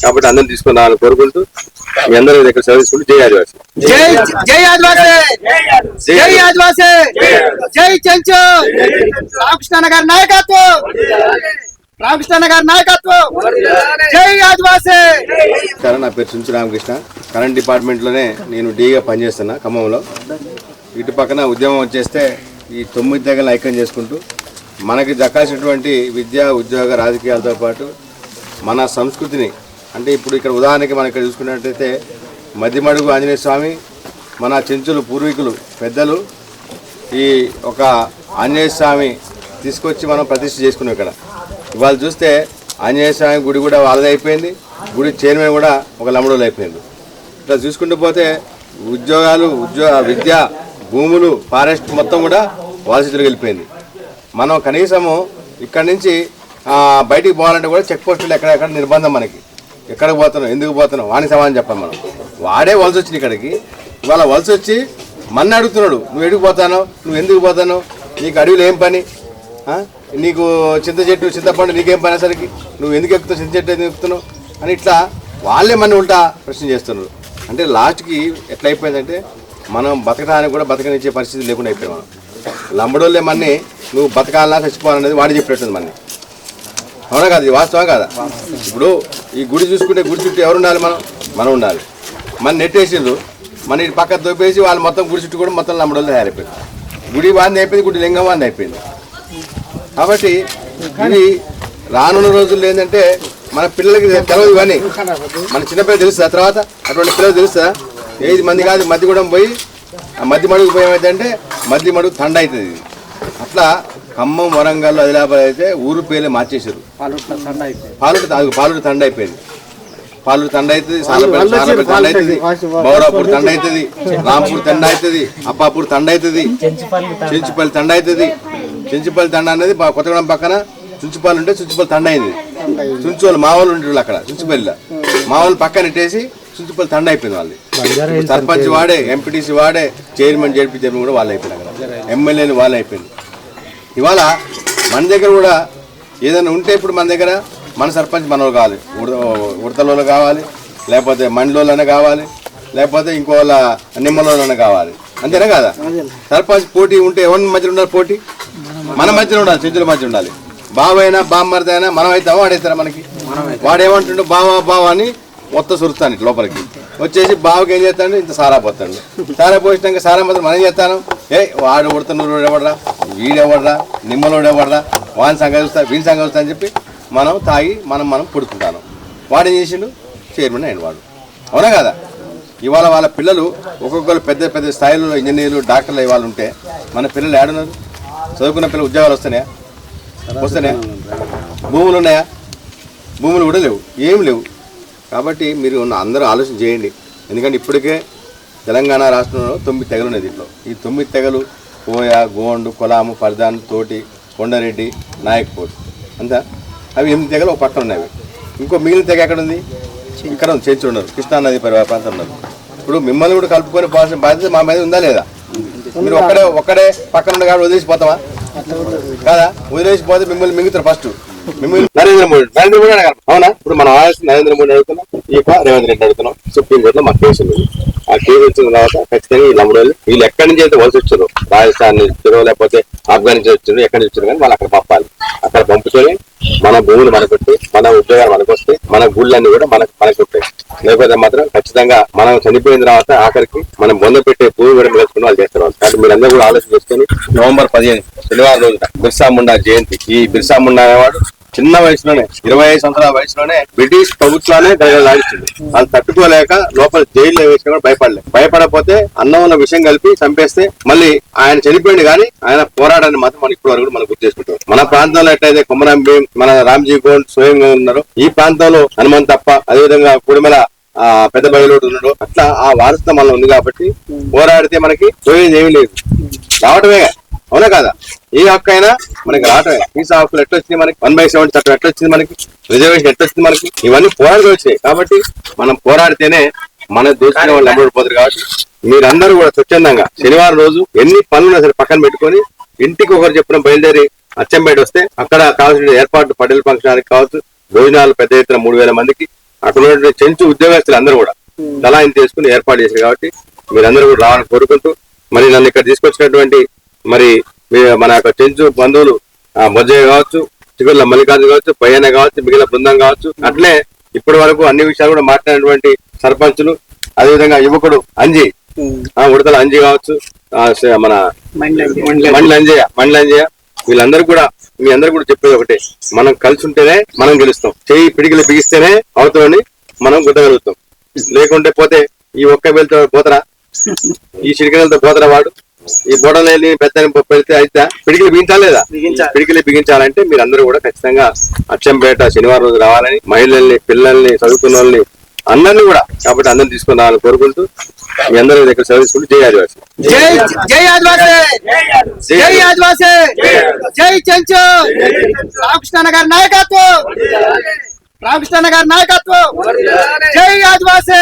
కాబట్టి అందరిని తీసుకుని రావాలని కోరుకుంటూ మీ అందరూ దగ్గర సర్వీసుకుంటూ జై ఆదివాసి, జై ఆదివాసి, జై ఆదివాసి, జై చెంచు, రామకృష్ణ గారి నాయకత్వం, రామకృష్ణ గారి నాయకత్వం, జై ఆదివాసి. నా పేరు చుంచు రామకృష్ణ. కరెంట్ డిపార్ట్మెంట్ లోనే నేను డీగా పనిచేస్తున్నా ఖమ్మంలో. ఇటు పక్కన ఉద్యమం వచ్చేస్తే ఈ 9 తెగలను ఐక్యం చేసుకుంటూ మనకి దక్కాల్సినటువంటి విద్య, ఉద్యోగ, రాజకీయాలతో పాటు మన సంస్కృతిని, అంటే ఇప్పుడు ఇక్కడ ఉదాహరణకి మనం ఇక్కడ చూసుకున్నట్టయితే మధ్యమడుగు ఆంజనేయ స్వామి మన చెంచులు పూర్వీకులు పెద్దలు ఈ ఒక ఆంజనేయ స్వామి తీసుకొచ్చి మనం ప్రతిష్ఠ చేసుకున్నాం. ఇక్కడ ఇవాళ చూస్తే ఆంజనేయ స్వామి గుడి కూడా వాళ్ళది అయిపోయింది, గుడి చైర్మన్ కూడా ఒక లంబడోలు అయిపోయింది. ఇట్లా చూసుకుంటూ పోతే ఉద్యోగాలు, విద్య, భూములు, ఫారెస్ట్ మొత్తం కూడా వాళ్ళ చేతులకు వెళ్ళిపోయింది. మనం కనీసము ఇక్కడి నుంచి బయటికి పోవాలంటే కూడా చెక్ పోస్టులు ఎక్కడెక్కడ నిర్బంధం. మనకి ఎక్కడికి పోతున్నావు, ఎందుకు పోతున్నావు, వానికి సమాధానం చెప్పాలి. మనం వాడే వలస వచ్చింది ఇక్కడికి. ఇవాళ వలస వచ్చి మన అడుగుతున్నాడు, నువ్వు ఎడికి పోతాను, నువ్వు ఎందుకు పోతాను, నీకు అడవిలో ఏం పని, నీకు చింత చెట్టు చింతపండు నీకేం పని, అసలుకి నువ్వు ఎందుకు ఎక్కుతావు, చింత చెట్టు ఎందుకు ఎక్కుతున్నావు అని ఇట్లా వాళ్ళే మన ఉల్టా ప్రశ్న చేస్తున్నారు. అంటే లాస్ట్కి ఎట్లా అయిపోయిందంటే మనం బతకడానికి కూడా బతకనిచ్చే పరిస్థితి లేకుండా అయిపోయాం. మనం లంబడోళ్ళే మన్ని నువ్వు బతకాలన్నా చచ్చిపోవాలనేది వాడి చెప్పేస్తుంది మన. అవునా కాదు, ఇది వాస్తవం కాదా? ఇప్పుడు ఈ గుడి చూసుకుంటే గుడి చుట్టూ ఎవరు ఉండాలి, మనం ఉండాలి. మన నెట్టేసిండ్రు, మన ఇటు పక్క దొబ్బేసి వాళ్ళు మొత్తం గుడి చుట్టూ కూడా మొత్తం లంబడోళ్ళు తయారైపోయింది. గుడి వాంది అయిపోయింది, గుడి లింగం వాంది అయిపోయింది. కాబట్టి ఇది రానున్న రోజుల్లో ఏంటంటే మన పిల్లలకి తెలవదు, ఇవన్నీ మన చిన్నపిల్లలు తెలుస్తుందా, తర్వాత అటువంటి పిల్లలు తెలుస్తుందా? 5 మంది కాదు మధ్యగూడెం పోయి ఆ మధ్య మడుగు పోయేమైతే మధ్య మడుగు తండ అవుతుంది. అట్లా ఖమ్మం, వరంగల్, ఆదిలాబాద్ అయితే ఊరు పేర్లు మార్చేసారు. పాలూరు తండ అయిపోయింది, పాలూరు తండ అవుతుంది, సానపల్లి తండ అవుతుంది, బౌరాపూర్ తండ అవుతుంది, రాంపూర్ తండ అవుతుంది, అప్పాపూర్ తండ అవుతుంది, చెంచుపల్లి తండ అవుతుంది. చెంచుపల్లి తండ అనేది కొత్తగూడెం పక్కన చుంచుపల్లి ఉంటే చుంచుపల్లి తండ అయింది. చుంచువాళ్ళు మా వాళ్ళు ఉండేవాళ్ళు అక్కడ చుంచుపల్లిలో, మా వాళ్ళు పక్కన ఇట్టేసి చుంచుపల్లి తండ అయిపోయింది. వాళ్ళు సర్పంచ్ వాడే, ఎంపీటీసీ వాడే, చైర్మన్, జడ్పీ చైర్మన్ కూడా వాళ్ళు అయిపోయింది. అక్కడ ఎమ్మెల్యేని వాళ్ళు అయిపోయింది. ఇవాళ మన దగ్గర కూడా ఏదైనా ఉంటే ఇప్పుడు మన దగ్గర మన సర్పంచ్ మనలో కావాలి, ఉడతలో కావాలి, లేకపోతే మండలోనే కావాలి, లేకపోతే ఇంకో వాళ్ళ నిమ్మలోనే కావాలి. అంతేనా కాదా? సర్పంచ్ పోటీ ఉంటే ఎవరి మధ్యలో ఉండాలి? పోటీ మన మధ్యలో ఉండాలి, చెంచుల మధ్య ఉండాలి. బావైనా బామ్మర్ది అయినా మనం అవుతామో వాడైతారా? మనకి వాడేమంటుండో బావ అని మొత్తం సురుస్తాను ఇట్లా లోపలికి వచ్చేసి బావకి ఏం చేస్తాడు, ఇంత సారా పోతాడు. సారా పోసినాక సారా మాత్రం మనం చేస్తాను, వాడు ఉడతనూరు ఎవడరా, వీడెవడరా, నిమ్మలోడు ఎవడరా, వాని సంగతి చూస్తా, వీని సంగతి చూస్తా అని చెప్పి మనం తాగి మనం పుడుకుంటాను. వాడు ఏం చేసిండు? చైర్మన్ అయిన వాడు. అవునా కదా? ఇవాళ వాళ్ళ పిల్లలు ఒక్కొక్కరు పెద్ద పెద్ద స్థాయిలో ఇంజనీర్లు, డాక్టర్లు ఇవాళ ఉంటే మన పిల్లలు ఏడున్నారు? చదువుకున్న పిల్లలు ఉద్యోగాలు వస్తున్నాయా? భూములు ఉన్నాయా? భూములు కూడా లేవు, ఏం లేవు. కాబట్టి మీరు అందరూ ఆలోచన చేయండి. ఎందుకంటే ఇప్పటికే తెలంగాణ రాష్ట్రంలో 9 తెగలు ఉన్నాయి. దీంట్లో ఈ 9 తెగలు కోయ, గోండు, కొలాము, పర్దాన్, తోటి, కొండారెడ్డి, నాయక్పూర్ అంతా అవి 8 తెగలు ఒక పక్కన ఉన్నాయి. ఇంకో మిగిలిన తెగ ఎక్కడ ఉంది? ఇక్కడ ఉంది, చెంచు ఉన్నారు, కృష్ణానది పరివాహ ప్రాంతం ఉన్నారు. ఇప్పుడు మిమ్మల్ని కూడా కలుపుకొని పోవాల్సిన బాధ్యత మా మీద ఉందా లేదా? మీరు ఒక్కడే పక్కన ఉండే కాబట్టి వదిలేసిపోతామా? కదా, వదిలేసిపోతే మిమ్మల్ని మింగుతారు. ఫస్ట్ మిమ్మల్ని నరేంద్ర మోడీ అవునా? ఇప్పుడు మనం నరేంద్ర మోడీ అడుగుతున్నాం, ఈ రేవంత్ రెడ్డి అడుగుతున్నాం. సుప్రీం కోర్టులో మాకు కేసు ఉంది. ఆ కేసు వచ్చిన తర్వాత ఖచ్చితంగా ఈ లంబడోళ్ళు వీళ్ళు ఎక్కడి నుంచి అయితే వలస వచ్చారు, రాజస్థాన్ నుంచి వచ్చారు, లేకపోతే ఆఫ్ఘనిస్తాన్ వచ్చారు, ఎక్కడి నుంచి వచ్చారు, కానీ వాళ్ళు అక్కడ పంపాలి. అక్కడ పంపుకొని మన భూములు మనకొట్టి, మన ఉద్యోగాలు మనకు వస్తే, మన గుళ్ళన్నీ కూడా మనకు ఉంటాయి. లేకపోతే మాత్రం ఖచ్చితంగా మనం చనిపోయిన తర్వాత ఆఖరికి మనం బొంద పెట్టే భూమి కూడా వేసుకుని వాళ్ళు చేస్తారు. కాబట్టి మీరందరూ కూడా ఆలోచన చేసుకొని నవంబర్ 15 శనివారం రోజున బిర్సా ముండా జయంతి. ఈ బిర్సా ముండా అనేవాడు చిన్న వయసులోనే 25 సంవత్సరాల వయసులోనే బ్రిటిష్ ప్రభుత్వాన్ని లాగించింది. అది తట్టుకోలేక లోపల జైల్లో వేసినా కూడా భయపడకపోతే అన్నం ఉన్న విషయం కలిపి చంపేస్తే మళ్ళీ ఆయన చనిపోయింది. కానీ ఆయన పోరాటాన్ని మాత్రం మనం ఇప్పటి వరకు మనం గుర్తు చేసుకుంటాం. మన ప్రాంతంలో ఎట్లయితే కొమరం భీం, మన రామ్జీ గోండ్ స్వయంగా ఉన్నారు, ఈ ప్రాంతంలో హనుమంతప్ప, అదేవిధంగా కుడిమల పెద్ద బయలుడు ఉన్నాడు. అట్లా ఆ వారసత్వం మనలో ఉంది. కాబట్టి పోరాడితే మనకి పోయేది ఏమీ లేదు, రావటమే. అవునా కదా? ఏ హక్కు అయినా మనకి రావటమే. వీసా హక్కులు ఎట్లా వచ్చింది మనకి, 1/7 చట్టం ఎట్లా వచ్చింది మనకి, రిజర్వేషన్ ఎట్లా వచ్చింది మనకి, ఇవన్నీ పోరాడుతూ వచ్చాయి. కాబట్టి మనం పోరాడితేనే మన దోచుకునే వాళ్ళు అమ్ముడిపోతారు. కాబట్టి మీరందరూ కూడా స్వచ్ఛందంగా శనివారం రోజు ఎన్ని పనులు సరే పక్కన పెట్టుకొని ఇంటికి ఒకరు చెప్పిన బయలుదేరి అచ్చంపేట వస్తే అక్కడ కావాల్సిన ఏర్పాటు పటేల్ ఫంక్షన్ కావచ్చు, భోజనాలు పెద్ద ఎత్తున 3000 మందికి అక్కడ ఉన్నటువంటి చెంచు ఉద్యోగస్తులు అందరూ కూడా తలా ఇంత తీసుకుని ఏర్పాటు చేశారు. కాబట్టి మీరందరూ కూడా రావాలని కోరుకుంటూ మరి నన్ను ఇక్కడ తీసుకొచ్చినటువంటి మరి మన యొక్క చెంచు బంధువులు మొజ్జయ్య కావచ్చు, చిగుళ్ళ మల్లికార్జున కావచ్చు, పయ్యన్న కావచ్చు, మిగిలిన బృందం కావచ్చు, అట్లే ఇప్పటి వరకు అన్ని విషయాలు కూడా మాట్లాడినటువంటి సర్పంచులు, అదేవిధంగా యువకుడు అంజీ ఉడతల అంజీ కావచ్చు, మన మండల అంజయ్య వీళ్ళందరూ కూడా మీ అందరూ కూడా చెప్పేది ఒకటే, మనం కలిసి ఉంటేనే మనం గెలుస్తాం. చేయి పిడికిలు బిగిస్తేనే అవతలని మనం గుద్దగలుగుతాం. లేకుంటే పోతే ఈ ఒక్క వేలతో పోతరా, ఈ చిడికలతో పోతరా వాడు, ఈ బోడలేని పెద్ద పెడితే అయితే పిడికిలు బిగించాలి లేదా? పిడికిలు బిగించాలంటే మీరు అందరూ కూడా ఖచ్చితంగా అచ్చంపేట శనివారం రోజు రావాలని, మహిళల్ని, పిల్లల్ని, చదువుకున్న వాళ్ళని అందరినీ కూడా కాబట్టి అందరిని తీసుకుని రావాలని కోరుకుంటూ మీ అందరూ దగ్గర సర్వీసుకుంటూ జై ఆదివాసి. జై ఆదివాసి, జై ఆదివాసి, జై చెంచు. రామకృష్ణ గారి నాయకత్వం, రామకృష్ణ గారి నాయకత్వం. జై ఆదివాసి.